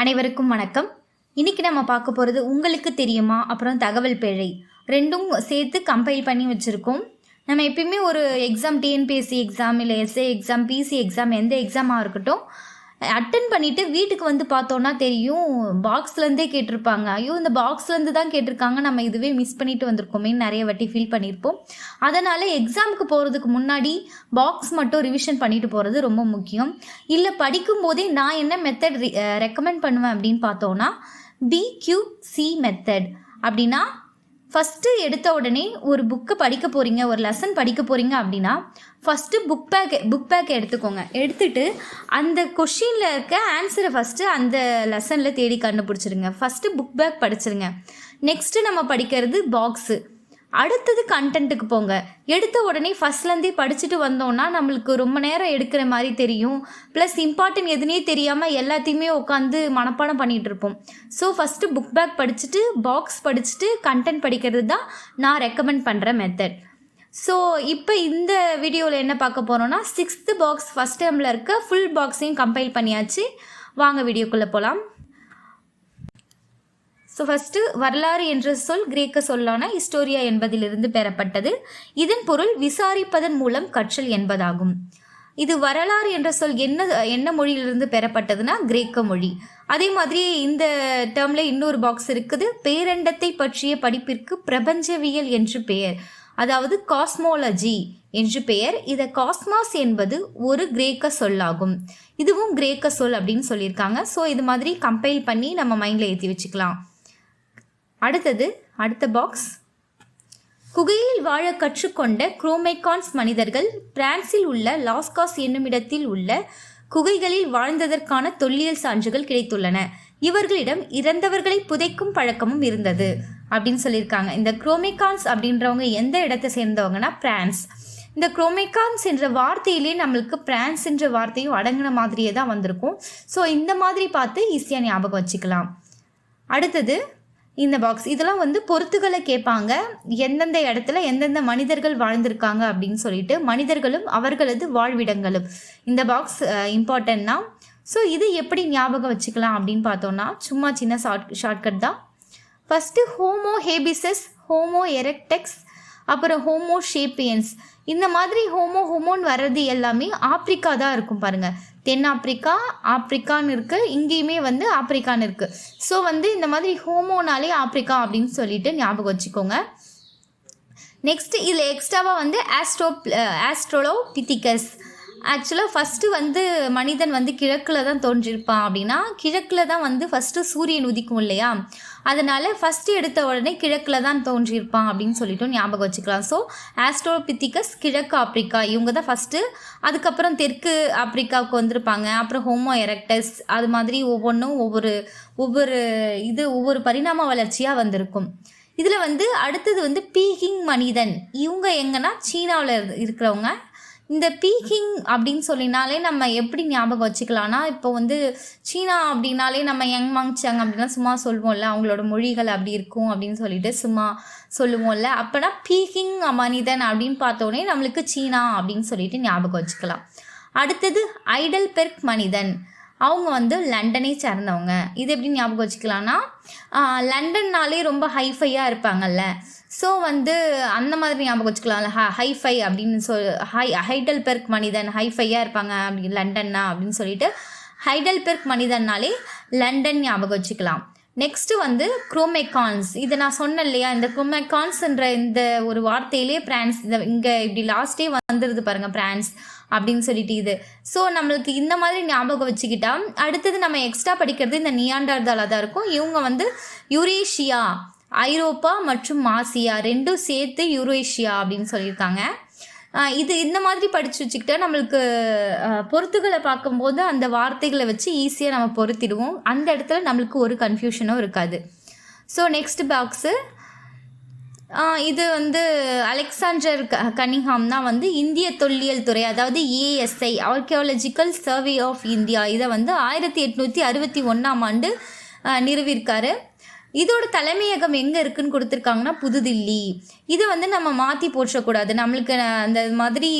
அனைவருக்கும் வணக்கம். இன்னைக்கு நம்ம பார்க்க போகிறது உங்களுக்கு தெரியுமா அப்புறம் தகவல் பிழை ரெண்டும் சேர்த்து கம்பைல் பண்ணி வச்சுருக்கோம். நம்ம எப்பயுமே ஒரு எக்ஸாம், டிஎன்பிஎஸ்சி எக்ஸாம் இல்லை எஸ்ஏ எக்ஸாம், பிசி எக்ஸாம், எந்த எக்ஸாமாக இருக்கட்டும், அட்டன் பண்ணிவிட்டு வீட்டுக்கு வந்து பார்த்தோன்னா தெரியும், பாக்ஸ்லேருந்தே கேட்டிருப்பாங்க. ஐயோ, இந்த பாக்ஸ்லேருந்து தான் கேட்டிருக்காங்க, நம்ம இதுவே மிஸ் பண்ணிட்டு வந்திருக்கோமேன்னு நிறைய வாட்டி ஃபீல் பண்ணியிருப்போம். அதனால் எக்ஸாமுக்கு போகிறதுக்கு முன்னாடி பாக்ஸ் மட்டும் ரிவிஷன் பண்ணிட்டு போகிறது ரொம்ப முக்கியம். இல்லை படிக்கும்போதே நான் என்ன மெத்தட் ரெக்கமெண்ட் பண்ணுவேன் அப்படின்னு பார்த்தோன்னா, BQC மெத்தட். அப்படின்னா ஃபஸ்ட்டு எடுத்த உடனே ஒரு புக்கை படிக்க போகிறீங்க, ஒரு லெசன் படிக்க போகிறீங்க அப்படின்னா ஃபஸ்ட்டு புக் பேக் எடுத்துக்கோங்க. எடுத்துகிட்டு அந்த கொஷினில் இருக்க ஆன்சரை ஃபஸ்ட்டு அந்த லெசனில் தேடி கண்டுபிடிச்சிருங்க. ஃபஸ்ட்டு புக் பேக் படிச்சிருங்க. நெக்ஸ்ட்டு நம்ம படிக்கிறது பாக்ஸு. அடுத்தது கண்டென்ட்டுக்கு போங்க. எடுத்த உடனே ஃபஸ்ட்லேருந்தே படிச்சுட்டு வந்தோன்னா நம்மளுக்கு ரொம்ப நேரம் எடுக்கிற மாதிரி தெரியும். ப்ளஸ் இம்பார்ட்டன்ட் எதுனே தெரியாமல் எல்லாத்தையுமே உட்காந்து மனப்பாடம் பண்ணிகிட்டு இருப்போம். ஸோ ஃபஸ்ட்டு புக் பேக் படிச்சுட்டு பாக்ஸ் படிச்சுட்டு கண்டென்ட் படிக்கிறது தான் நான் ரெக்கமெண்ட் பண்ணுற மெத்தட். ஸோ இப்போ இந்த வீடியோவில் என்ன பார்க்க போகிறோன்னா, 6th பாக்ஸ் ஃபஸ்ட் டேர்மில் இருக்க ஃபுல் பாக்ஸையும் கம்பைல் பண்ணியாச்சு. வாங்க வீடியோக்குள்ளே போகலாம். ஸோ ஃபஸ்ட்டு வரலாறு என்ற சொல் கிரேக்க சொல்லான ஹிஸ்டோரியா என்பதிலிருந்து பெறப்பட்டது. இதன் பொருள் விசாரிப்பதன் மூலம் கற்றல் என்பதாகும். இது வரலாறு என்ற சொல் என்ன மொழியிலிருந்து பெறப்பட்டதுன்னா கிரேக்க மொழி. அதே மாதிரி இந்த டேர்மில் இன்னொரு பாக்ஸ் இருக்குது. பேரண்டத்தை பற்றிய படிப்பிற்கு பிரபஞ்சவியல் என்று பெயர், அதாவது காஸ்மோலஜி என்று பெயர். இதை காஸ்மாஸ் என்பது ஒரு கிரேக்க சொல்லாகும். இதுவும் கிரேக்க சொல் அப்படின்னு சொல்லியிருக்காங்க. ஸோ இது மாதிரி கம்பைல் பண்ணி நம்ம மைண்டில் ஏற்றி வச்சுக்கலாம். அடுத்த பாக்ஸ், குகையில் வாழ கற்றுக்கொண்ட குரோமைகான்ஸ் மனிதர்கள் பிரான்சில் உள்ள லாஸ்காஸ் என்னுமிடத்தில் உள்ள குகைகளில் வாழ்ந்ததற்கான தொல்லியல் சான்றுகள் கிடைத்துள்ளன. இவர்களிடம் இறந்தவர்களை புதைக்கும் பழக்கமும் இருந்தது அப்படின்னு சொல்லியிருக்காங்க. இந்த குரோமைகான்ஸ் அப்படின்றவங்க எந்த இடத்தை சேர்ந்தவங்கன்னா பிரான்ஸ். இந்த குரோமைகான்ஸ் என்ற வார்த்தையிலே நம்மளுக்கு பிரான்ஸ் என்ற வார்த்தையும் அடங்கின மாதிரியே தான் வந்திருக்கும். ஸோ இந்த மாதிரி பார்த்து ஈஸியாக ஞாபகம் வச்சுக்கலாம். அடுத்தது இந்த பாக்ஸ், இதெல்லாம் பொறுத்துகளை கேட்பாங்க. எந்தெந்த இடத்துல எந்தெந்த மனிதர்கள் வாழ்ந்திருக்காங்க அப்படின்னு சொல்லிட்டு, மனிதர்களும் அவர்களது வாழ்விடங்களும். இந்த பாக்ஸ் இம்பார்ட்டன்ட் தான். ஸோ இது எப்படி ஞாபகம் வச்சுக்கலாம் அப்படின்னு பார்த்தோன்னா, சும்மா சின்ன ஷார்ட்கட் தான். ஃபஸ்ட்டு ஹோமோ ஹேபிசஸ், ஹோமோ எரெக்டெக்ஸ், அப்புறம் ஹோமோ ஷேப்பியன்ஸ். இந்த மாதிரி ஹோமோன்னு வர்றது எல்லாமே ஆப்பிரிக்கா தான் இருக்கும் பாருங்கள். தென்னாப்பிரிக்கா, ஆப்பிரிக்கான்னு இருக்குது, இங்கேயுமே ஆப்பிரிக்கான்னு இருக்குது. ஸோ இந்த மாதிரி ஹோமோனாலே ஆப்பிரிக்கா அப்படின்னு சொல்லிட்டு ஞாபகம் வச்சுக்கோங்க. நெக்ஸ்ட்டு இதில் எக்ஸ்ட்ராவாக ஆஸ்ட்ரோலோபித்திகஸ். ஆக்சுவலாக ஃபஸ்ட்டு மனிதன் கிழக்கில் தான் தோன்றியிருப்பான். அப்படின்னா கிழக்கில் தான் ஃபஸ்ட்டு சூரியன் உதிக்கும் இல்லையா, அதனால் ஃபஸ்ட்டு எடுத்த உடனே கிழக்கில் தான் தோன்றியிருப்பான் அப்படின்னு சொல்லிட்டு ஞாபகம் வச்சுக்கலாம். ஸோ ஆஸ்ட்ரோபித்திகஸ், கிழக்கு ஆப்பிரிக்கா, இவங்க தான் ஃபஸ்ட்டு. அதுக்கப்புறம் தெற்கு ஆப்பிரிக்காவுக்கு வந்திருப்பாங்க. அப்புறம் ஹோமோ எரெக்டஸ், அது மாதிரி ஒவ்வொன்றும் ஒவ்வொரு பரிணாம வளர்ச்சியாக வந்திருக்கும். இதில் அடுத்தது பீகிங் மனிதன். இவங்க எங்கன்னா சீனாவில் இருக்கிறவங்க. இந்த பீகிங் அப்படின்னு சொல்லினாலே நம்ம எப்படி ஞாபகம் வச்சுக்கலாம்னா, இப்போ சீனா அப்படின்னாலே நம்ம யங் மாங்சாங் அப்படின்னா சும்மா சொல்லுவோம்ல, அவங்களோட மொழிகள் அப்படி இருக்கும் அப்படின்னு சொல்லிட்டு சும்மா சொல்லுவோம்ல. அப்போனா பீகிங் மனிதன் அப்படின்னு பார்த்தோன்னே நம்மளுக்கு சீனா அப்படின்னு சொல்லிட்டு ஞாபகம் வச்சுக்கலாம். அடுத்தது ஐடல்பெர்க் மனிதன். அவங்க லண்டனை சேர்ந்தவங்க. இது எப்படி ஞாபகம் வச்சுக்கலாம்னா, லண்டன்னாலே ரொம்ப ஹைஃபையாக இருப்பாங்கல்ல. ஸோ அந்த மாதிரி ஞாபகம் வச்சுக்கலாம்ல, ஹைஃபை அப்படின்னு ஹைடல்பெர்க் மனிதன் ஹைஃபையாக இருப்பாங்க அப்படி லண்டன்னா அப்படின்னு சொல்லிட்டு ஹைடல்பெர்க் மனிதன்னாலே லண்டன் ஞாபகம் வச்சுக்கலாம். நெக்ஸ்ட்டு குரோமைகான்ஸ். இதை நான் சொன்னேன் இல்லையா, இந்த குரோமைகான்ஸ்ன்ற இந்த ஒரு வார்த்தையிலே பிரான்ஸ், இங்கே இப்படி லாஸ்ட்டே வந்துடுது பாருங்கள் பிரான்ஸ் அப்படின்னு சொல்லிட்டு இது. ஸோ நம்மளுக்கு இந்த மாதிரி ஞாபகம் வச்சுக்கிட்டா அடுத்தது நம்ம எக்ஸ்ட்ரா படிக்கிறது இந்த நியாண்டர்தாலாக தான் இருக்கும். இவங்க யூரேஷியா, ஐரோப்பா மற்றும் ஆசியா ரெண்டும் சேர்த்து யூரேஷியா அப்படின்னு சொல்லியிருக்காங்க. இது இந்த மாதிரி படித்து வச்சுக்கிட்டா நம்மளுக்கு பொறுத்துகளை பார்க்கும்போது அந்த வார்த்தைகளை வச்சு ஈஸியாக நம்ம பொறுத்திடுவோம். அந்த இடத்துல நம்மளுக்கு ஒரு கன்ஃபியூஷனும் இருக்காது. ஸோ நெக்ஸ்ட் பாக்ஸு, இது அலெக்சாண்டர் கனிங்ஹாம் தான் இந்திய தொல்லியல் துறை, அதாவது ASI, archaeological survey of India, இதை 1861ஆம் ஆண்டு நிறுவியிருக்காரு. இதோட தலைமையகம் எங்கே இருக்குன்னு கொடுத்துருக்காங்கன்னா புதுதில்லி. இதை வந்து நம்ம மாற்றி போற்றக்கூடாது. நம்மளுக்கு அந்த மாதிரி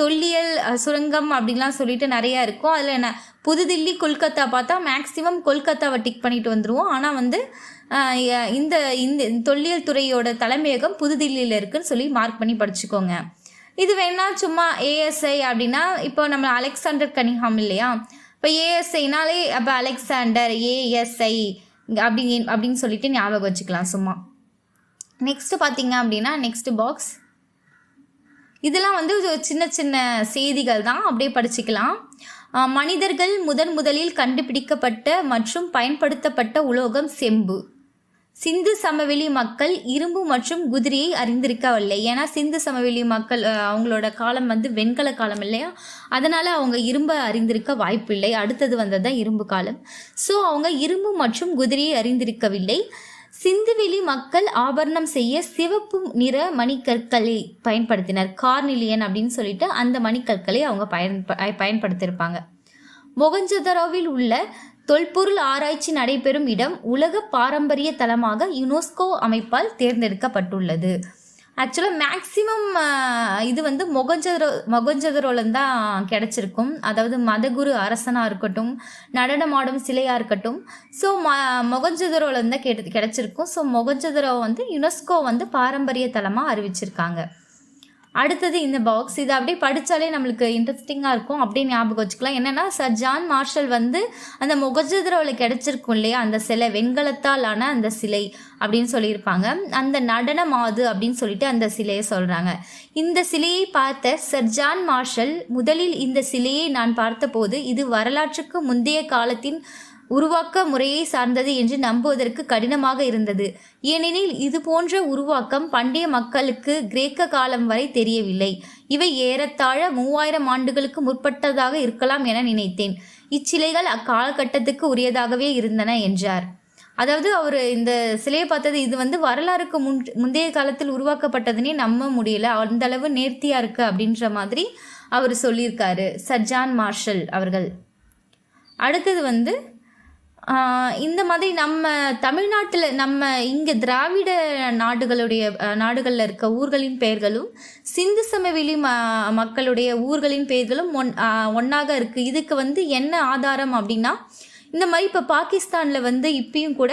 தொல்லியல் சுரங்கம் அப்படின்லாம் சொல்லிட்டு நிறையா இருக்கும். அதில் என்ன புதுதில்லி கொல்கத்தா பார்த்தா மேக்ஸிமம் கொல்கத்தாவை டிக் பண்ணிட்டு வந்துடுவோம். ஆனால் வந்து இந்த இந்த தொல்லியல் துறையோட தலைமையகம் புதுதில்லியில் இருக்குன்னு சொல்லி மார்க் பண்ணி படிச்சுக்கோங்க. இது வேணா சும்மா ஏஎஸ்ஐ அப்படின்னா இப்போ நம்ம அலெக்சாண்டர் கனிங்ஹாம் இல்லையா, இப்போ ஏஎஸ்ஐனாலே அப்போ அலெக்சாண்டர் ஏஎஸ்ஐ அப்படின்னு சொல்லிட்டு ஞாபகம் வச்சுக்கலாம் சும்மா. நெக்ஸ்ட் பார்த்தீங்க அப்படின்னா நெக்ஸ்ட் பாக்ஸ், இதெல்லாம் வந்து சின்ன சின்ன செய்திகள் தான், அப்படியே படிச்சுக்கலாம். மனிதர்கள் முதலில் கண்டுபிடிக்கப்பட்ட மற்றும் பயன்படுத்தப்பட்ட உலோகம் செம்பு. சிந்து சமவெளி மக்கள் இரும்பு மற்றும் குதிரையை அறிந்திருக்கவில்லை. ஏன்னா சிந்து சமவெளி மக்கள் அவங்களோட காலம் வந்து வெண்கல காலம் இல்லையா, அதனால் அவங்க இரும்பை அறிந்திருக்க வாய்ப்பில்லை. அடுத்தது வந்தது தான் இரும்பு காலம். ஸோ அவங்க இரும்பு மற்றும் குதிரையை அறிந்திருக்கவில்லை. சிந்துவெளி மக்கள் ஆபரணம் செய்ய சிவப்பு நிற மணிக்கற்களை பயன்படுத்தினர். கார்னிலியன் அப்படின்னு சொல்லிட்டு அந்த மணிக்கற்களை அவங்க பயன்படுத்தியிருப்பாங்க. மொகஞ்சதரோவில் உள்ள தொல்பொருள் ஆராய்ச்சி நடைபெறும் இடம் உலக பாரம்பரிய தலமாக யுனெஸ்கோ அமைப்பால் தேர்ந்தெடுக்கப்பட்டுள்ளது. ஆக்சுவலாக மேக்சிமம் இது வந்து மொகஞ்சதரோவில் தான் கிடச்சிருக்கும். அதாவது மதகுரு அரசனாக இருக்கட்டும், நடனமாடும் சிலையாக இருக்கட்டும், ஸோ மொகஞ்சதரோவில் தான் கிடச்சிருக்கும். ஸோ மொகஞ்சதரோ வந்து யுனெஸ்கோ வந்து பாரம்பரிய தலமாக அறிவிச்சிருக்காங்க. அடுத்தது இந்த பாக்ஸ், இது அப்படியே படித்தாலே நம்மளுக்கு இன்ட்ரெஸ்டிங்காக இருக்கும், அப்படியே ஞாபகம் வச்சுக்கலாம். என்னென்னா சர் ஜான் மார்ஷல் வந்து அந்த மொகஞ்சதரோவில் கிடச்சிருக்கும் இல்லையா அந்த சிலை, வெண்கலத்தால் ஆன அந்த சிலை அப்படின்னு சொல்லியிருப்பாங்க. அந்த நடன மாது அப்படின்னு சொல்லிட்டு அந்த சிலையை சொல்கிறாங்க. இந்த சிலையை பார்த்த சர் ஜான் மார்ஷல், முதலில் இந்த சிலையை நான் பார்த்தபோது இது வரலாற்றுக்கு முந்தைய காலத்தின் உருவாக்க முறையை சார்ந்தது என்று நம்புவதற்கு கடினமாக இருந்தது. ஏனெனில் இது போன்ற உருவாக்கம் பண்டைய மக்களுக்கு கிரேக்க காலம் வரை தெரியவில்லை. இவை ஏறத்தாழ 3000 ஆண்டுகளுக்கு முற்பட்டதாக இருக்கலாம் என நினைத்தேன். இச்சிலைகள் அக்காலகட்டத்துக்கு உரியதாகவே இருந்தன என்றார். அதாவது அவர் இந்த சிலையை பார்த்தது இது வந்து வரலாறுக்கு முந்தைய காலத்தில் உருவாக்கப்பட்டதுன்னே நம்ப முடியல, அந்த அளவு நேர்த்தியாக இருக்குது அப்படின்ற மாதிரி அவர் சொல்லியிருக்காரு சர் ஜான் மார்ஷல் அவர்கள். அடுத்தது வந்து இந்த மாதிரி நம்ம தமிழ்நாட்டில் நம்ம இங்கே திராவிட நாடுகளில் இருக்க ஊர்களின் பெயர்களும் சிந்து சமவெளி மக்களுடைய ஊர்களின் பெயர்களும் ஒன்றாக இருக்குது. இதுக்கு வந்து என்ன ஆதாரம் அப்படின்னா, இந்த மாதிரி இப்போ பாகிஸ்தானில் வந்து இப்பயும் கூட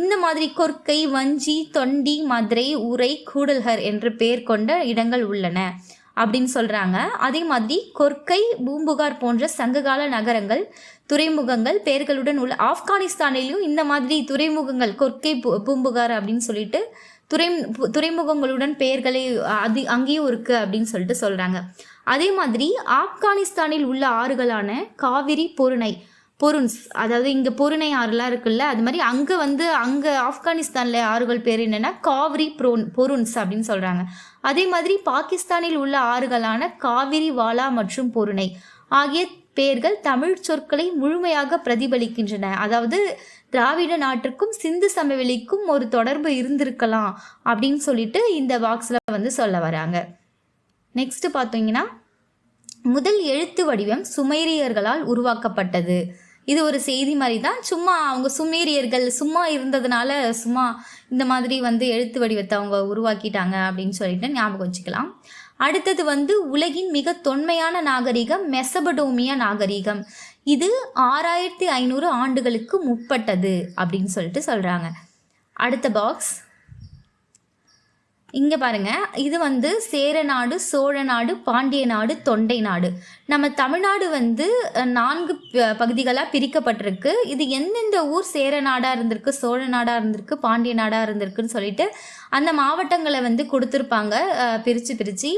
இந்த மாதிரி கொர்க்கை, வஞ்சி, தொண்டி, மதுரை, உரை, கூடல்ஹர் என்று பெயர் கொண்ட இடங்கள் உள்ளன அப்படின்னு சொல்கிறாங்க. அதே மாதிரி கொர்க்கை, பூம்புகார் போன்ற சங்ககால நகரங்கள், துறைமுகங்கள் பெயர்களுடன் உள்ள ஆப்கானிஸ்தானிலையும் இந்த மாதிரி துறைமுகங்கள் கொர்க்கை, பூம்புகார் அப்படின்னு சொல்லிட்டு துறைமுகங்களுடன் பெயர்களை அங்கேயும் இருக்குது அப்படின்னு சொல்லிட்டு சொல்கிறாங்க. அதே மாதிரி ஆப்கானிஸ்தானில் உள்ள ஆறுகளான காவிரி, பொருன்ஸ், அதாவது இங்கே பொருணை ஆறுலாம் இருக்குல்ல, அது மாதிரி அங்கே ஆப்கானிஸ்தானில் ஆறுகள் பேர் என்னென்னா காவிரி, பொருன்ஸ் அப்படின்னு சொல்கிறாங்க. அதே மாதிரி பாகிஸ்தானில் உள்ள ஆறுகளான காவிரி, வாலா மற்றும் பொருணை ஆகிய பெயர்கள் தமிழ் சொற்களை முழுமையாக பிரதிபலிக்கின்றன. அதாவது திராவிட நாட்டிற்கும் சிந்து சமவெளிக்கும் ஒரு தொடர்பு இருந்திருக்கலாம் அப்படின்னு சொல்லிட்டு இந்த பாக்ஸில் வந்து சொல்ல வராங்க. நெக்ஸ்ட் பார்த்தீங்கன்னா முதல் எழுத்து வடிவம் சுமேரியர்களால் உருவாக்கப்பட்டது. இது ஒரு செய்தி மாதிரி தான், சும்மா அவங்க சுமேரியர்கள் சும்மா இருந்ததுனால சும்மா இந்த மாதிரி வந்து எழுத்து வடிவத்தை அவங்க உருவாக்கிட்டாங்க அப்படின்னு சொல்லிட்டு ஞாபகம் வச்சுக்கலாம். அடுத்தது வந்து உலகின் மிக தொன்மையான நாகரிகம் மெசபடோமியா நாகரிகம். இது 6500 ஆண்டுகளுக்கு முற்பட்டது அப்படின்னு சொல்லிட்டு சொல்கிறாங்க. அடுத்த பாக்ஸ் இங்கே பாருங்கள், இது வந்து சேர நாடு, சோழ நாடு, பாண்டிய நாடு, தொண்டை நாடு. நம்ம தமிழ்நாடு வந்து 4 பகுதிகளாக பிரிக்கப்பட்டிருக்கு. இது எந்தெந்த ஊர் சேர நாடாக இருந்திருக்கு, சோழ நாடாக இருந்திருக்கு, பாண்டிய நாடாக இருந்திருக்குன்னு சொல்லிட்டு அந்த மாவட்டங்களை வந்து கொடுத்துருப்பாங்க பிரித்து.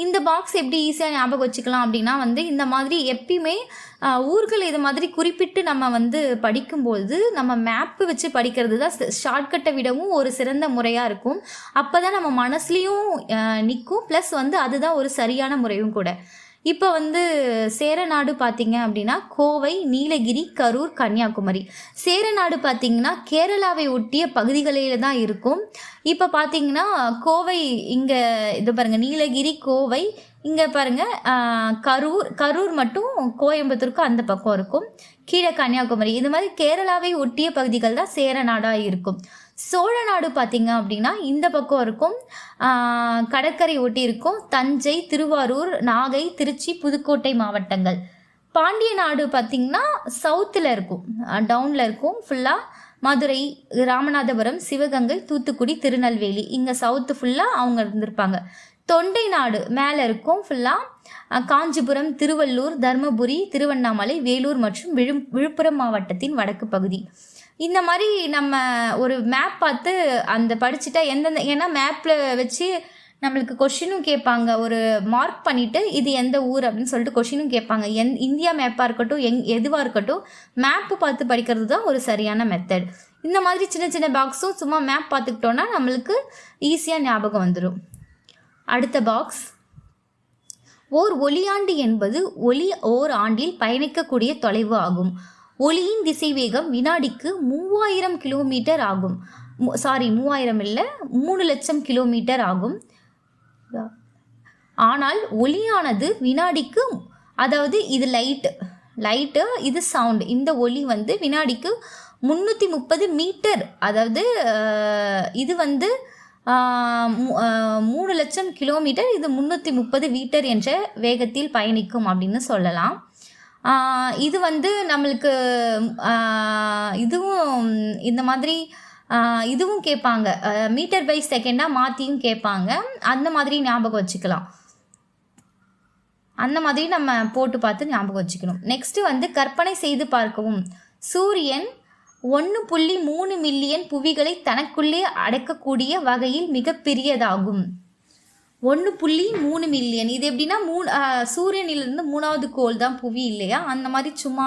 இந்த பாக்ஸ் எப்படி ஈஸியாக ஞாபகம் வச்சுக்கலாம் அப்படின்னா வந்து இந்த மாதிரி எப்பயுமே ஊர்கள் இது மாதிரி குறிப்பிட்டு நம்ம வந்து படிக்கும்போது நம்ம மேப்பு வச்சு படிக்கிறது தான் ஷார்ட்கட்டை விடவும் ஒரு சிறந்த முறையாக இருக்கும். அப்போ தான் நம்ம மனசுலேயும் நிற்கும், ப்ளஸ் வந்து அதுதான் ஒரு சரியான முறையும் கூட. இப்போ வந்து சேரநாடு பார்த்தீங்க அப்படின்னா கோவை, நீலகிரி, கரூர், கன்னியாகுமரி. சேரநாடு பார்த்தீங்கன்னா கேரளாவை ஒட்டிய பகுதிகளில் தான் இருக்கும். இப்போ பார்த்தீங்கன்னா கோவை இங்கே இது பாருங்கள், நீலகிரி, கோவை, இங்கே பாருங்கள் கரூர் மட்டும் கோயம்புத்தூருக்கு அந்த பக்கம் இருக்கும், கீழே கன்னியாகுமரி. இது மாதிரி கேரளாவை ஒட்டிய பகுதிகள் தான் சேரநாடாக இருக்கும். சோழ நாடு பார்த்திங்க அப்படின்னா இந்த பக்கம் இருக்கும், கடற்கரை ஒட்டி இருக்கும், தஞ்சை, திருவாரூர், நாகை, திருச்சி, புதுக்கோட்டை மாவட்டங்கள். பாண்டிய நாடு பார்த்திங்கன்னா சவுத்தில் இருக்கும், டவுனில் இருக்கும் ஃபுல்லாக. மதுரை, ராமநாதபுரம், சிவகங்கை, தூத்துக்குடி, திருநெல்வேலி, இங்கே சவுத்து ஃபுல்லாக அவங்க இருந்திருப்பாங்க. தொண்டை நாடு மேலே இருக்கும் ஃபுல்லாக, காஞ்சிபுரம், திருவள்ளூர், தர்மபுரி, திருவண்ணாமலை, வேலூர் மற்றும் விழுப்புரம் மாவட்டத்தின் வடக்கு பகுதி. இந்த மாதிரி நம்ம ஒரு மேப் பார்த்து அந்த படிச்சுட்டா எந்தெந்த, ஏன்னா மேப்பில் வச்சு நம்மளுக்கு கொஷினும் கேட்பாங்க, ஒரு மார்க் பண்ணிவிட்டு இது எந்த ஊர் அப்படின்னு சொல்லிட்டு கொஷினும் கேட்பாங்க. இந்தியா மேப்பாக இருக்கட்டும், எதுவாக இருக்கட்டும், மேப்பு பார்த்து படிக்கிறது தான் ஒரு சரியான மெத்தட். இந்த மாதிரி சின்ன சின்ன பாக்ஸும் சும்மா மேப் பார்த்துக்கிட்டோன்னா நம்மளுக்கு ஈஸியாக ஞாபகம் வந்துடும். அடுத்த பாக்ஸ், ஓர் ஒளியாண்டு என்பது ஒளி ஓர் ஆண்டில் பயணிக்கக்கூடிய தொலைவு ஆகும். ஒளியின் திசைவேகம் வினாடிக்கு 3000 கிலோமீட்டர் ஆகும். 3000 இல்லை, 3 லட்சம் கிலோமீட்டர் ஆகும். ஆனால் ஒளியானது வினாடிக்கு, அதாவது இது லைட்டு, இது சவுண்டு, இந்த ஒளி வந்து வினாடிக்கு 330 மீட்டர், அதாவது இது வந்து 3 லட்சம் கிலோமீட்டர், இது 330 மீட்டர் என்ற வேகத்தில் பயணிக்கும் அப்படின்னு சொல்லலாம். இது வந்து நம்மளுக்கு இதுவும் இந்த மாதிரி இதுவும் கேட்பாங்க, மீட்டர் பை செகண்டாக மாற்றியும் கேட்பாங்க. அந்த மாதிரி ஞாபகம் வச்சுக்கலாம், அந்த மாதிரி நம்ம போட்டு பார்த்து ஞாபகம் வச்சுக்கணும். நெக்ஸ்ட்டு வந்து கற்பனை செய்து பார்க்கவும். சூரியன் 1.3 மில்லியன் புவிகளை தனக்குள்ளே அடக்கக்கூடிய வகையில் மிகப்பெரியதாகும். 1.3 மில்லியன், இது எப்படின்னா சூரியனிலிருந்து 3வது கோள் தான் புவி இல்லையா, அந்த மாதிரி சும்மா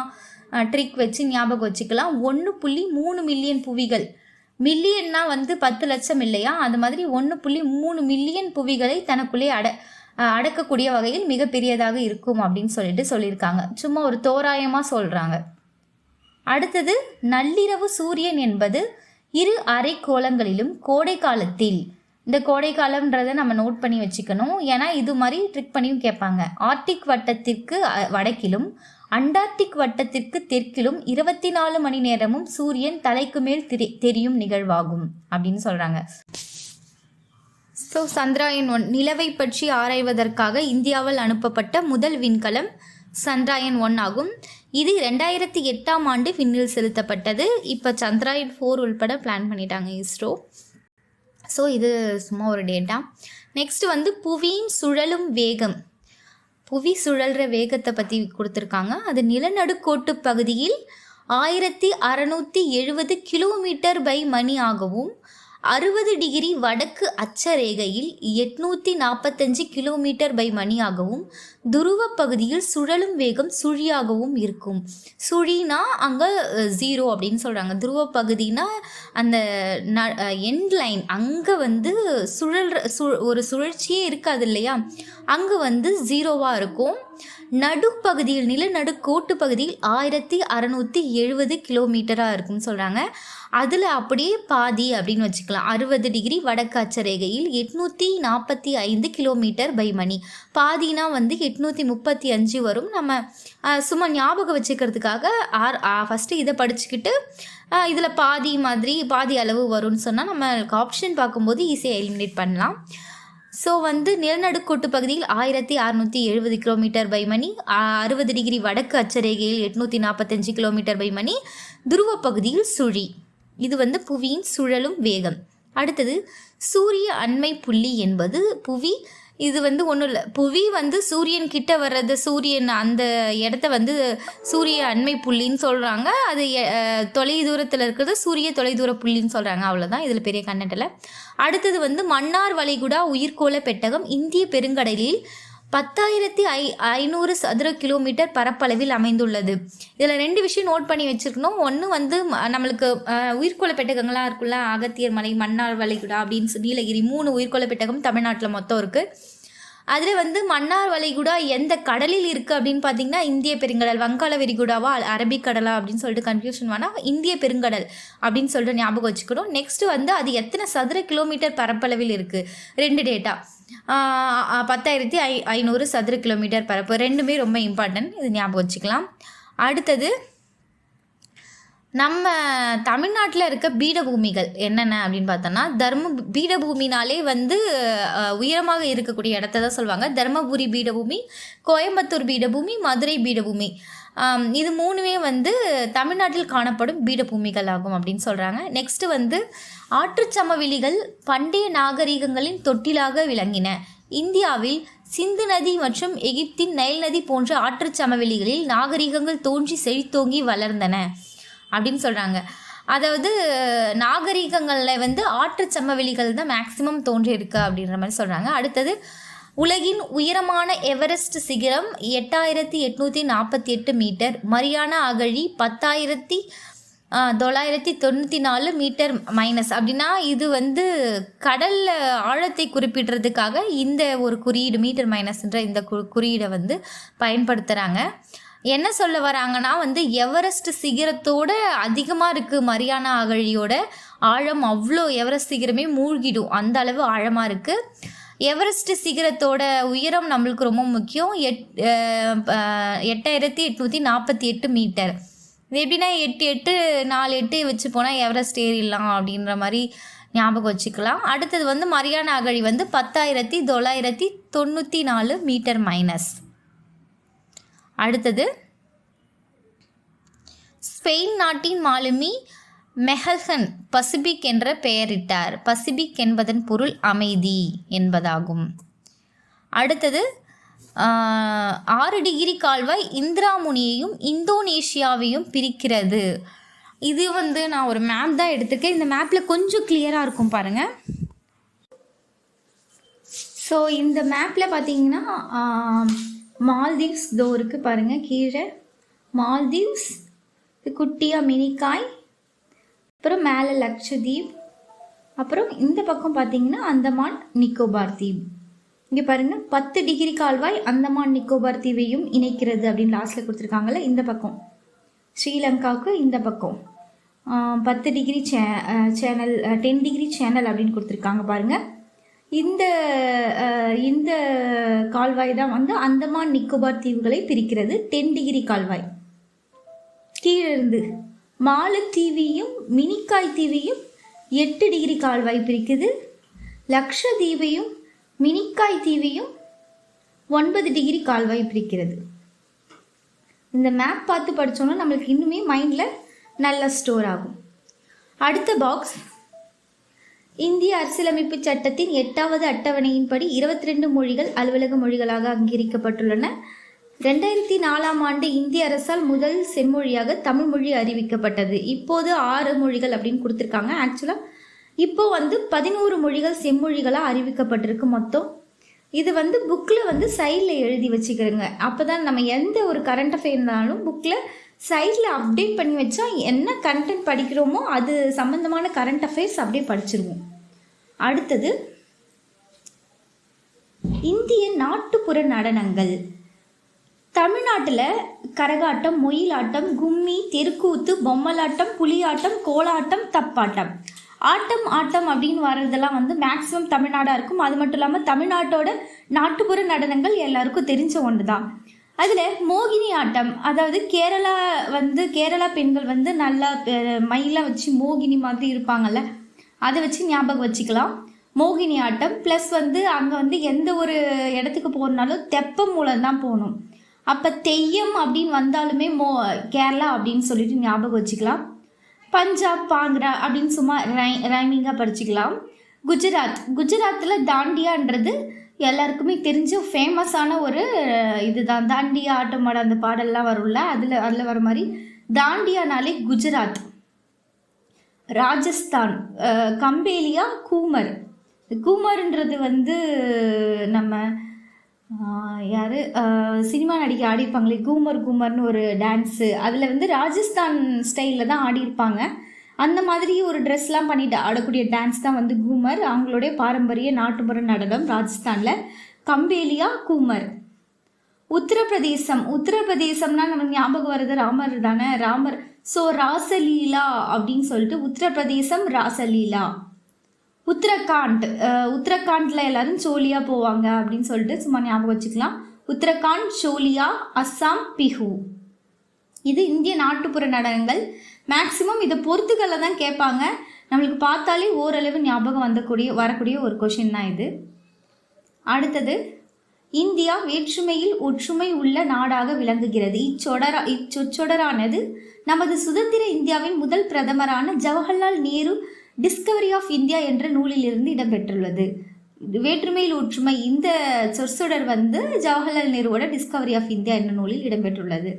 ட்ரிக் வச்சு ஞாபகம் வச்சுக்கலாம். 1.3 மில்லியன் புவிகள், மில்லியன்னா வந்து 10 லட்சம் இல்லையா, அது மாதிரி 1.3 மில்லியன் புவிகளை தனக்குள்ளே அடக்கக்கூடிய வகையில் மிகப்பெரியதாக இருக்கும் அப்படின்னு சொல்லியிருக்காங்க. சும்மா ஒரு தோராயமாக சொல்கிறாங்க. அடுத்தது, நள்ளிரவு சூரியன் என்பது 2 அரைக்கோளங்களிலும் கோடை காலத்தில், இந்த கோடை காலம்ன்றதை நம்ம நோட் பண்ணி வச்சுக்கணும், ஏன்னா இது மாதிரி ட்ரிக் பண்ணியும் கேட்பாங்க. ஆர்டிக் வட்டத்திற்கு வடக்கிலும் அண்டார்டிக் வட்டத்திற்கு தெற்கிலும் 24 மணி நேரமும் சூரியன் தலைக்கு மேல் தெரியும் நிகழ்வாகும் அப்படின்னு சொல்கிறாங்க. ஸோ சந்திராயன் 1 நிலவை பற்றி ஆராய்வதற்காக இந்தியாவில் அனுப்பப்பட்ட முதல் விண்கலம் சந்திராயன் 1 ஆகும். இது 2008ஆம் ஆண்டு விண்ணில் செலுத்தப்பட்டது. இப்போ சந்திராயன் 4 உள்பட பிளான் பண்ணிட்டாங்க இஸ்ரோ. ஸோ இது சும்மா ஒரு டேட்டா. நெக்ஸ்ட் வந்து புவியின் சுழலும் வேகம். புவி சுழல்ற வேகத்தை பற்றி கொடுத்துருக்காங்க. அது நிலநடுக்கோட்டு பகுதியில் 1670 கிலோமீட்டர் பை மணி ஆகவும், 60 டிகிரி வடக்கு அச்சரேகையில் 845 கிலோமீட்டர் பை மணியாகவும், துருவ பகுதியில் சுழலும் வேகம் சுழியாகவும் இருக்கும். சுழினா அங்கே 0 அப்படின்னு சொல்கிறாங்க. துருவ பகுதினா அந்த எண்ட் லைன், அங்கே வந்து ஒரு சுழற்சியே இருக்காது இல்லையா, அங்கே வந்து 0வாக இருக்கும். நடுப்பகுதியில், நிலநடுக்கோட்டு பகுதியில் 1670 கிலோமீட்டராக இருக்குன்னு சொல்கிறாங்க. அதில் அப்படியே பாதி அப்படின்னு வச்சுக்கலாம். 60 டிகிரி வடக்கு அச்சரேகையில் 845 கிலோமீட்டர் பை மணி. பாதினா வந்து 835 வரும். நம்ம சும்மா ஞாபகம் வச்சுக்கிறதுக்காக ஃபஸ்ட்டு இதை படிச்சுக்கிட்டு இதில் பாதி அளவு வரும்னு சொன்னால் நம்மளுக்கு ஆப்ஷன் பார்க்கும்போது ஈஸியாக எலிமினேட் பண்ணலாம். ஸோ வந்து நிலநடுக்கோட்டு பகுதியில் 1670 கிலோமீட்டர் பை மணி, 60 டிகிரி வடக்கு அச்சரேகையில் 845 கிலோமீட்டர் பை மணி, துருவ பகுதியில் சுழி. இது வந்து புவியின் சுழலும் வேகம். அடுத்தது, சூரிய அண்மை புள்ளி என்பது புவி. இது வந்து ஒன்றும் இல்லை, புவி வந்து சூரியன் கிட்ட வர்றது, சூரியன் அந்த இடத்த வந்து சூரிய அண்மை புள்ளின்னு சொல்கிறாங்க. அது தொலை தூரத்தில் இருக்கிறது சூரிய தொலைதூர புள்ளின்னு சொல்கிறாங்க. அவ்வளோதான், இதில் பெரிய கண்ணட்டில். அடுத்தது வந்து மன்னார் வளைகுடா உயிர்கோள பெட்டகம் இந்திய பெருங்கடலில் 10,500 சதுர கிலோமீட்டர் பரப்பளவில் அமைந்துள்ளது. இதில் 2 விஷயம் நோட் பண்ணி வச்சுருக்கணும். ஒன்று வந்து நம்மளுக்கு உயிர்கோள பெட்டகங்களாக இருக்குல்ல, அகத்தியர் மலை, மன்னார் வளைகுடா அப்படின்னு நீலகிரி, 3 உயிர்கோள பெட்டகம் தமிழ்நாட்டில் மொத்தம் இருக்குது. அதில் வந்து மன்னார் வளைகுடா எந்த கடலில் இருக்குது அப்படின்னு பார்த்தீங்கன்னா இந்திய பெருங்கடல். வங்காள விரிகுடாவா அரபிக்கடலா அப்படின்னு சொல்லிட்டு கன்ஃபியூஷன் வேணால், இந்திய பெருங்கடல் அப்படின்னு சொல்லிட்டு ஞாபகம் வச்சுக்கணும். நெக்ஸ்ட்டு வந்து அது எத்தனை சதுர கிலோமீட்டர் பரப்பளவில் இருக்குது, 2 டேட்டா. 10,500 சதுர கிலோமீட்டர் பரப்பு, ரெண்டுமே ரொம்ப இம்பார்ட்டன்ட், இது ஞாபகம் வச்சுக்கலாம். அடுத்தது, நம்ம தமிழ்நாட்டில் இருக்க பீடபூமிகள் என்னென்ன அப்படின்னு பார்த்தோன்னா பீடபூமினாலே வந்து உயரமாக இருக்கக்கூடிய இடத்த தான் சொல்லுவாங்க. தர்மபுரி பீடபூமி, கோயம்புத்தூர் பீடபூமி, மதுரை பீடபூமி, இது மூணுமே வந்து தமிழ்நாட்டில் காணப்படும் பீடபூமிகள் ஆகும் அப்படின்னு சொல்கிறாங்க. நெக்ஸ்ட்டு வந்து ஆற்றுச்சமவெளிகள் பண்டைய நாகரிகங்களின் தொட்டிலாக விளங்கின. இந்தியாவில் சிந்து நதி மற்றும் எகிப்தின் நைல் நதி போன்ற ஆற்றுச்சமவெளிகளில் நாகரிகங்கள் தோன்றி செழித்தோங்கி வளர்ந்தன அப்படின்னு சொல்கிறாங்க. அதாவது நாகரிகங்களில் வந்து ஆற்றுச்சமவெளிகள் தான் மேக்சிமம் தோன்றி இருக்கு அப்படின்ற மாதிரி சொல்கிறாங்க. அடுத்தது உலகின் உயரமான எவரெஸ்ட் சிகரம் 8848 மீட்டர், மரியானா அகழி 10,994 மீட்டர் மைனஸ். அப்படின்னா இது வந்து கடலில் ஆழத்தை குறிப்பிடுறதுக்காக இந்த ஒரு குறியீடு மீட்டர் மைனஸ்ன்ற இந்த குறியீடை வந்து பயன்படுத்துகிறாங்க. என்ன சொல்ல வராங்கன்னா வந்து எவரெஸ்ட் சிகரத்தோட அதிகமாக இருக்குது மரியானா அகழியோட ஆழம். அவ்வளோ எவரெஸ்ட் சிகரமே மூழ்கிடும், அந்த அளவு ஆழமாக இருக்குது. எவரெஸ்ட் சிகரத்தோட உயரம் நம்மளுக்கு ரொம்ப முக்கியம். 8848 மீட்டர். இது எப்படின்னா 8 வச்சு போனால் எவரெஸ்ட் ஏறிடலாம் அப்படின்ற மாதிரி ஞாபகம் வச்சுக்கலாம். அடுத்தது வந்து மரியானா அகழி வந்து 10,994 மீட்டர் மைனஸ். அடுத்தது ஸ்பெயின் நாட்டின் மாலுமி மெஹல்ஹன் பசிபிக் என்ற பெயரிட்டார். பசிபிக் என்பதன் பொருள் அமைதி என்பதாகும். அடுத்தது 6 டிகிரி கால்வாய் இந்திராமுனியையும் இந்தோனேஷியாவையும் பிரிக்கிறது. இது வந்து நான் ஒரு மேப் தான் எடுத்துருக்கேன். இந்த மேப்பில் கொஞ்சம் கிளியராக இருக்கும் பாருங்கள். ஸோ இந்த மேப்பில் பார்த்தீங்கன்னா மால்தீவ்ஸ் தோ இருக்குது பாருங்கள், கீழே மால்தீவ்ஸ், குட்டியா மினிக்காய், அப்புறம் மேலே லக்ஷதீப், அப்புறம் இந்த பக்கம் பார்த்தீங்கன்னா அந்தமான் நிக்கோபார் தீவு. இங்கே பாருங்கள் 10 டிகிரி கால்வாய் அந்தமான் நிக்கோபார் தீவையும் இணைக்கிறது அப்படின்னு லாஸ்ட்டில் கொடுத்துருக்காங்கல்ல. இந்த பக்கம் ஸ்ரீலங்காவுக்கு இந்த பக்கம் 10 டிகிரி சேனல் 10 டிகிரி சேனல் அப்படின்னு கொடுத்துருக்காங்க பாருங்கள். இந்த கால்வாய் தான் வந்து அந்தமான் நிக்கோபார் தீவுகளை பிரிக்கிறது. 10 டிகிரி கால்வாய். கீழே இருந்து மாலத்தீவையும் மினிக்காய் தீவையும் 8 டிகிரி கால்வாய் பிரிக்குது. லக்ஷதீவையும் மினிக்காய் தீவையும் 9 டிகிரி கால்வாய் பிரிக்கிறது. இந்த மேப் பார்த்து படித்தோன்னா நம்மளுக்கு இன்னுமே மைண்டில் நல்லா ஸ்டோர் ஆகும். அடுத்த பாக்ஸ், இந்திய அரசியலமைப்பு சட்டத்தின் 8வது அட்டவணையின்படி 22 மொழிகள் அலுவலக மொழிகளாக அங்கீகரிக்கப்பட்டுள்ளன. 2004ஆம் ஆண்டு இந்திய அரசால் முதல் செம்மொழியாக தமிழ் மொழி அறிவிக்கப்பட்டது. இப்போது 6 மொழிகள் அப்படின்னு கொடுத்துருக்காங்க. ஆக்சுவலாக இப்போ வந்து 11 மொழிகள் செம்மொழிகளாக அறிவிக்கப்பட்டிருக்கு மொத்தம். இது வந்து புக்கில் வந்து சைடில் எழுதி வச்சுக்கிறோங்க. அப்போ தான் நம்ம எந்த ஒரு கரண்ட் அஃபேர் இருந்தாலும் புக்கில் சைடில் அப்டேட் பண்ணி வச்சா என்ன கண்டென்ட் படிக்கிறோமோ அது சம்மந்தமான கரண்ட் அஃபேர்ஸ் அப்படியே படிச்சிருவோம். அடுத்தது இந்திய நாட்டுப்புற நடனங்கள். தமிழ்நாட்டில் கரகாட்டம், ஒயிலாட்டம், கும்மி, தெருக்கூத்து, பொம்மலாட்டம், புலியாட்டம், கோலாட்டம், தப்பாட்டம். ஆட்டம் அப்படின்னு வர்றதெல்லாம் வந்து மேக்ஸிமம் தமிழ்நாடாக இருக்கும். அது மட்டும் இல்லாமல் தமிழ்நாட்டோட நாட்டுப்புற நடனங்கள் எல்லாருக்கும் தெரிஞ்ச ஒன்று தான். அதில் மோகினி ஆட்டம், அதாவது கேரளா பெண்கள் வந்து நல்லா மயிலாம் வச்சு மோகினி மாதிரி இருப்பாங்கள்ல, அதை வச்சு ஞாபகம் வச்சுக்கலாம். மோகினி ஆட்டம் ப்ளஸ் வந்து அங்கே வந்து எந்த ஒரு இடத்துக்கு போகிறனாலும் தெப்பம் மூலம் தான் போகணும். அப்போ தெய்யம் அப்படின்னு வந்தாலுமே கேரளா அப்படின்னு சொல்லிட்டு ஞாபகம் வச்சுக்கலாம். பஞ்சாப், பாங்க்ரா அப்படின்னு சும்மா ரைமிங்காக படிச்சுக்கலாம். குஜராத்தில் தாண்டியான்றது எல்லாருக்குமே தெரிஞ்ச ஃபேமஸான ஒரு இதுதான். தாண்டியா ஆட்டமாட அந்த பாடல்லாம் வரும்ல, அதில் வர மாதிரி தாண்டியானாலே குஜராத். ராஜஸ்தான் கம்பேலியா, கூமர்ன்றது வந்து நம்ம யார் சினிமா நடிக்க ஆடிருப்பாங்களே கூமர்னு ஒரு டான்ஸு, அதில் வந்து ராஜஸ்தான் ஸ்டைலில் தான் ஆடிருப்பாங்க. அந்த மாதிரி ஒரு ட்ரெஸ்லாம் பண்ணிட்டு ஆடக்கூடிய டான்ஸ் தான் வந்து கூமர். அவங்களுடைய பாரம்பரிய நாட்டுப்புற நடனம் ராஜஸ்தானில். கம்பேலியா, கூமர். உத்தரப்பிரதேசம்னா நமக்கு ஞாபகம் வர்றது ராமர் தானே, ராமர். ஸோ ராசலீலா அப்படின்னு சொல்லிட்டு உத்தரப்பிரதேசம் ராசலீலா. உத்தரகாண்டில் எல்லாரும் சோலியா போவாங்க அப்படின்னு சொல்லிட்டு சும்மா ஞாபகம் வச்சுக்கலாம். உத்தரகாண்ட், சோலியா, அஸ்ஸாம், பிஹு. இது இந்திய நாட்டுப்புற நடனங்கள். மேக்ஸிமம் இதை பொறுத்துக்களை தான் கேட்பாங்க. நம்மளுக்கு பார்த்தாலே ஓரளவு ஞாபகம் வரக்கூடிய ஒரு கொஷின் தான் இது. அடுத்தது, இந்தியா வேற்றுமையில் ஒற்றுமை உள்ள நாடாக விளங்குகிறது. இச்சொற்றொடரானது நமது சுதந்திர இந்தியாவின் முதல் பிரதமரான Jawaharlal Nehru discovery of India என்ற நூலிலிருந்து இடம்பெற்றுள்ளது. வேற்றுமையில் ஒற்றுமை இந்த சொற்றொடர் வந்து ஜவஹர்லால் நேருவோட டிஸ்கவரி ஆஃப் இந்தியா என்ற நூலில் இடம்பெற்றுள்ளது.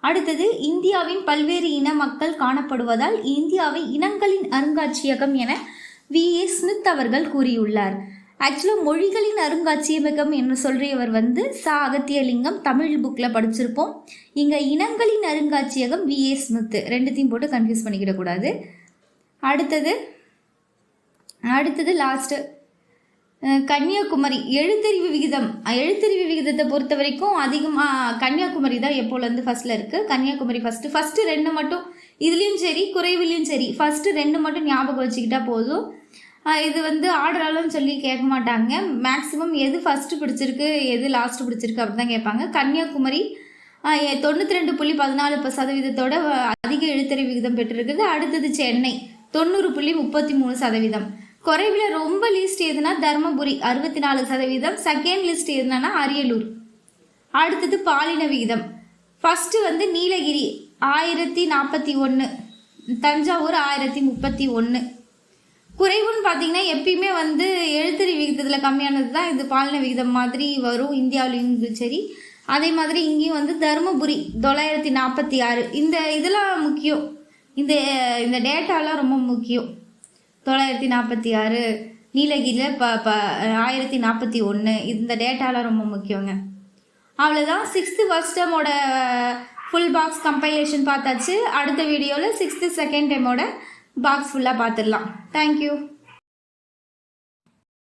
அடுத்தது, இந்தியாவின் பல்வேறு இன மக்கள் காணப்படுவதால் இந்தியாவை இனங்களின் அருங்காட்சியகம் என V.A. ஸ்மித் அவர்கள் கூறியுள்ளார். ஆக்சுவலாக மொழிகளின் அருங்காட்சியகம் என்று சொல்றியவர் வந்து அகத்தியலிங்கம், தமிழ் புக்கில் படிச்சிருப்போம். இங்கே இனங்களின் அருங்காட்சியகம் V.A. ஸ்மித், ரெண்டுத்தையும் போட்டு கன்ஃபியூஸ் பண்ணிக்கிடக்கூடாது. அடுத்தது லாஸ்ட்டு, கன்னியாகுமரி எழுத்தறிவு விகிதத்தை பொறுத்த வரைக்கும் அதிகமாக கன்னியாகுமரி தான் எப்போலேருந்து ஃபர்ஸ்ட்ல இருக்குது. கன்னியாகுமரி ஃபஸ்ட்டு 2 மட்டும், இதுலேயும் சரி குறைவிலையும் சரி ஃபஸ்ட்டு 2 மட்டும் ஞாபகம் வச்சுக்கிட்டா போதும். இது வந்து ஆர்டராலும் சொல்லி கேட்க மாட்டாங்க. மேக்ஸிமம் எது ஃபஸ்ட்டு பிடிச்சிருக்கு எது லாஸ்ட்டு பிடிச்சிருக்கு அப்படி தான் கேட்பாங்க. கன்னியாகுமரி 92.14% அதிக எழுத்தறிவு விகிதம் பெற்றிருக்குது. அடுத்தது சென்னை 90.33%. குறைவில் ரொம்ப லிஸ்ட் எதுனா தர்மபுரி 64%. செகண்ட் லிஸ்ட் எதுனா அரியலூர். அடுத்தது பாலின விகிதம், ஃபஸ்ட்டு வந்து நீலகிரி 1041, தஞ்சாவூர் 1031. குறைவுன்னு பார்த்தீங்கன்னா எப்பயுமே வந்து எழுத்தறிவு விகிதத்தில் கம்மியானது தான் இது பாலின விகிதம் மாதிரி வரும் இந்தியாவிலையும் சரி. அதே மாதிரி இங்கேயும் வந்து தருமபுரி 946. இதெல்லாம் முக்கியம், இந்த டேட்டாலாம் ரொம்ப முக்கியம். 946, நீலகிரியில் 1041, இந்த டேட்டாலாம் ரொம்ப முக்கியங்க. அவ்வளோதான். 6th ஃபர்ஸ்ட் டேமோட ஃபுல் பாக்ஸ் கம்பைலேஷன் பார்த்தாச்சு. அடுத்த வீடியோவில் 6th செகண்ட் டேமோட பாக்ஸ் ஃபுல்லாக பார்த்துடலாம். தேங்க்யூ.